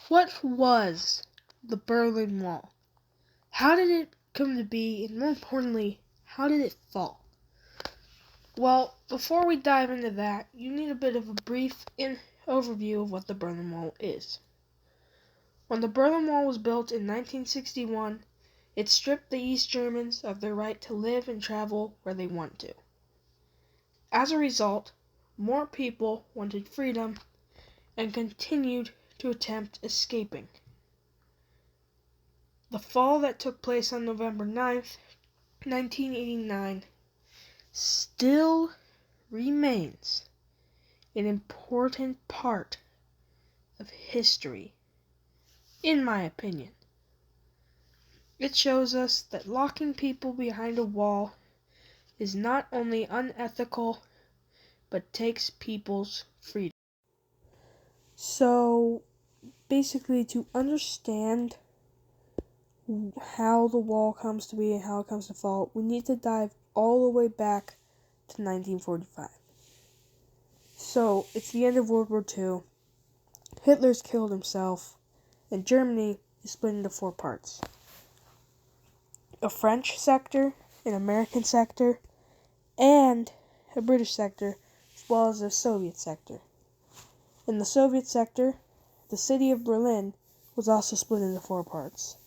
What was the Berlin Wall? How did it come to be, and more importantly, how did it fall? Well, before we dive into that, you need a bit of a brief overview of what the Berlin Wall is. When the Berlin Wall was built in 1961, it stripped the East Germans of their right to live and travel where they want to. As a result, more people wanted freedom and continued to attempt escaping. The fall that took place on November 9th, 1989, still remains an important part of history, in my opinion. It shows us that locking people behind a wall is not only unethical, but takes people's freedom. So, basically, to understand how the wall comes to be and how it comes to fall, we need to dive all the way back to 1945. So, it's the end of World War II. Hitler's killed himself, and Germany is split into 4 parts. A French sector, an American sector, and a British sector, as well as a Soviet sector. In the Soviet sector, the city of Berlin was also split into 4 parts.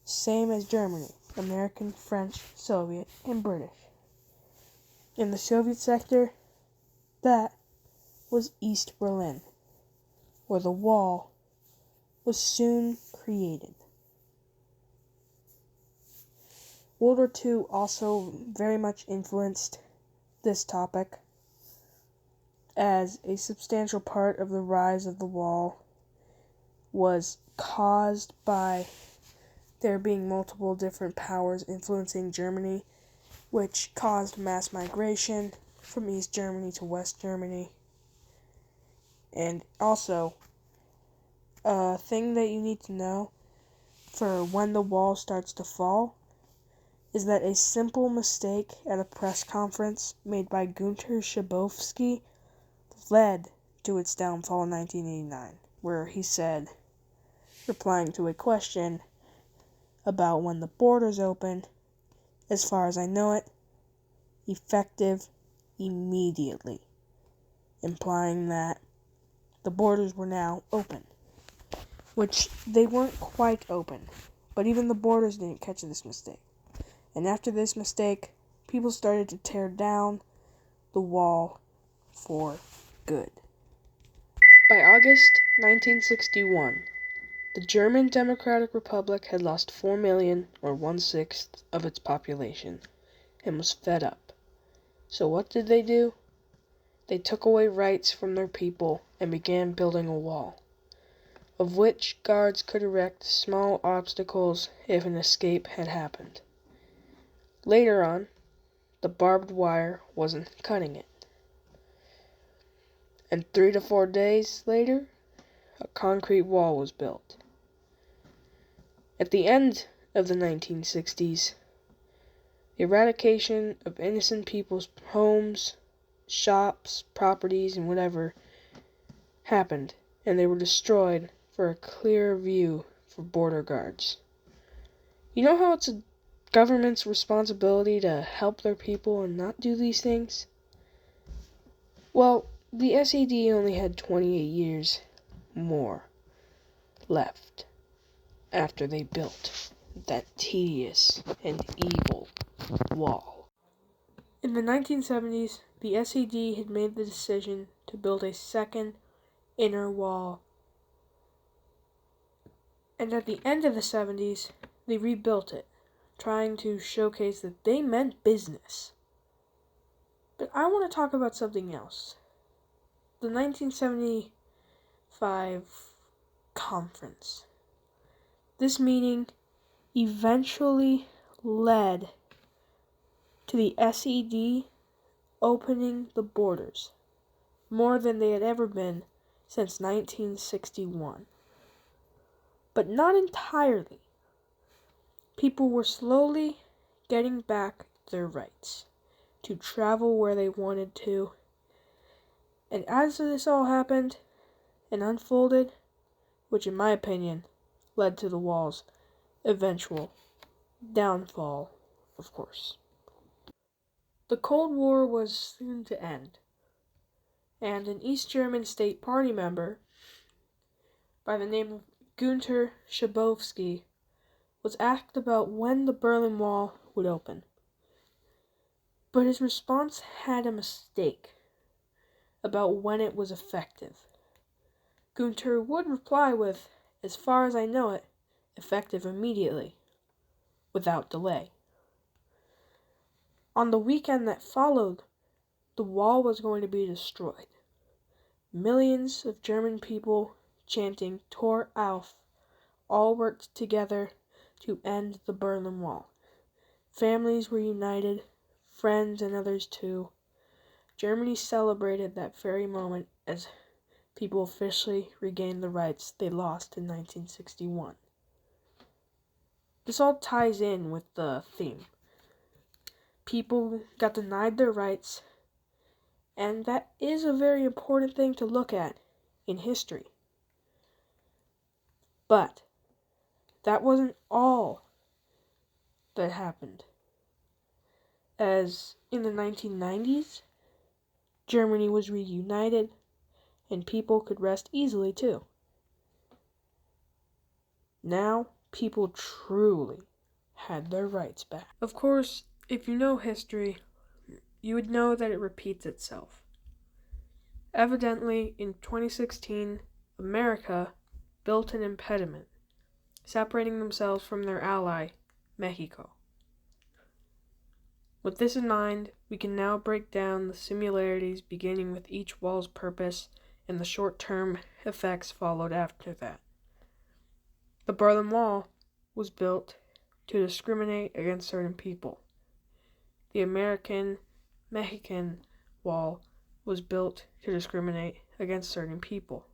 Same as Germany, American, French, Soviet, and British. In the Soviet sector, that was East Berlin, where the wall was soon created. World War II also very much influenced this topic, as a substantial part of the rise of the wall was caused by there being multiple different powers influencing Germany, which caused mass migration from East Germany to West Germany. And also, a thing that you need to know for when the wall starts to fall is that a simple mistake at a press conference made by Günter Schabowski led to its downfall in 1989, where he said, replying to a question about when the borders open, as far as I know it, effective immediately, implying that the borders were now open, which they weren't quite open, but even the borders didn't catch this mistake. And after this mistake, people started to tear down the wall for good. By August 1961, the German Democratic Republic had lost 4 million, or 1/6, of its population, and was fed up. So what did they do? They took away rights from their people and began building a wall, of which guards could erect small obstacles if an escape had happened. Later on, the barbed wire wasn't cutting it. And 3 to 4 days later, a concrete wall was built. At the end of the 1960s, the eradication of innocent people's homes, shops, properties, and whatever happened, and they were destroyed for a clearer view for border guards. You know how it's a government's responsibility to help their people and not do these things? Well, the SED only had 28 years more left after they built that tedious and evil wall. In the 1970s, the SED had made the decision to build a second inner wall. And at the end of the 70s, they rebuilt it, trying to showcase that they meant business. But I want to talk about something else. The 1975 conference. This meeting eventually led to the SED opening the borders more than they had ever been since 1961. But not entirely. People were slowly getting back their rights to travel where they wanted to. And as this all happened and unfolded, which in my opinion led to the wall's eventual downfall, of course. The Cold War was soon to end, and an East German State Party member by the name of Günter Schabowski was asked about when the Berlin Wall would open. But his response had a mistake about when it was effective. Günter would reply with, "As far as I know it, effective immediately, without delay." On the weekend that followed, the wall was going to be destroyed. Millions of German people chanting Tor auf all worked together to end the Berlin Wall. Families were united, friends and others too. Germany celebrated that very moment as people officially regained the rights they lost in 1961. This all ties in with the theme. People got denied their rights, and that is a very important thing to look at in history. But that wasn't all that happened, as in the 1990s, Germany was reunited and people could rest easily too. Now, people truly had their rights back. Of course, if you know history, you would know that it repeats itself. Evidently, in 2016, America built an impediment, separating themselves from their ally, Mexico. With this in mind, we can now break down the similarities beginning with each wall's purpose and the short-term effects followed after that. The Berlin Wall was built to discriminate against certain people. The American-Mexican Wall was built to discriminate against certain people.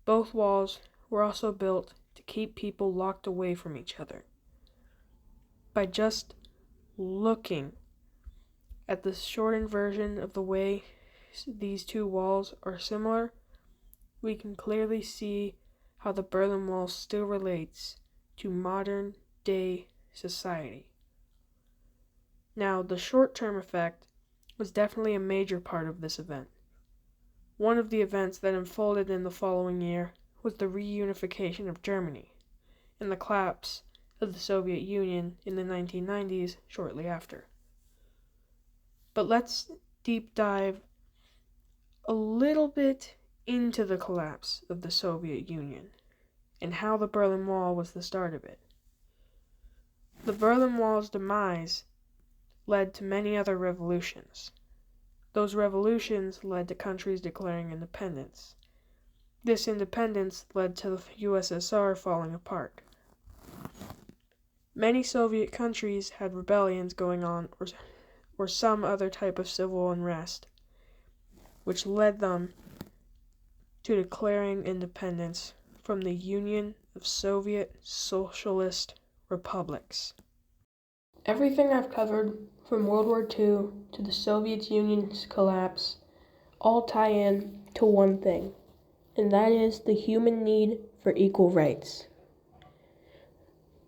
Both walls were also built to keep people locked away from each other. By just looking at the shortened version of the way these two walls are similar, we can clearly see how the Berlin Wall still relates to modern-day society. Now, the short-term effect was definitely a major part of this event. One of the events that unfolded in the following year was the reunification of Germany and the collapse of the Soviet Union in the 1990s shortly after. But let's deep dive a little bit into the collapse of the Soviet Union and how the Berlin Wall was the start of it. The Berlin Wall's demise led to many other revolutions. Those revolutions led to countries declaring independence. This independence led to the USSR falling apart. Many Soviet countries had rebellions going on or some other type of civil unrest, which led them to declaring independence from the Union of Soviet Socialist Republics. Everything I've covered, from World War II to the Soviet Union's collapse, all tie in to one thing, and that is the human need for equal rights.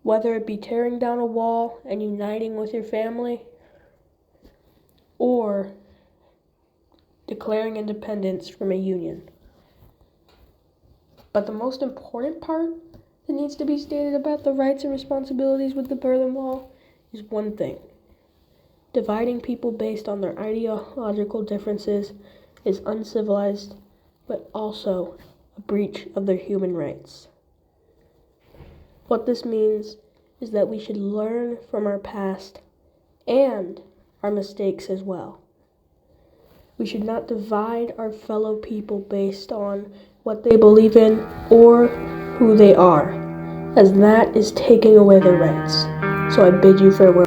Whether it be tearing down a wall and uniting with your family, or declaring independence from a union. But the most important part that needs to be stated about the rights and responsibilities with the Berlin Wall is one thing. Dividing people based on their ideological differences is uncivilized, but also a breach of their human rights. What this means is that we should learn from our past and our mistakes as well. We should not divide our fellow people based on what they believe in or who they are, as that is taking away their rights. So I bid you farewell.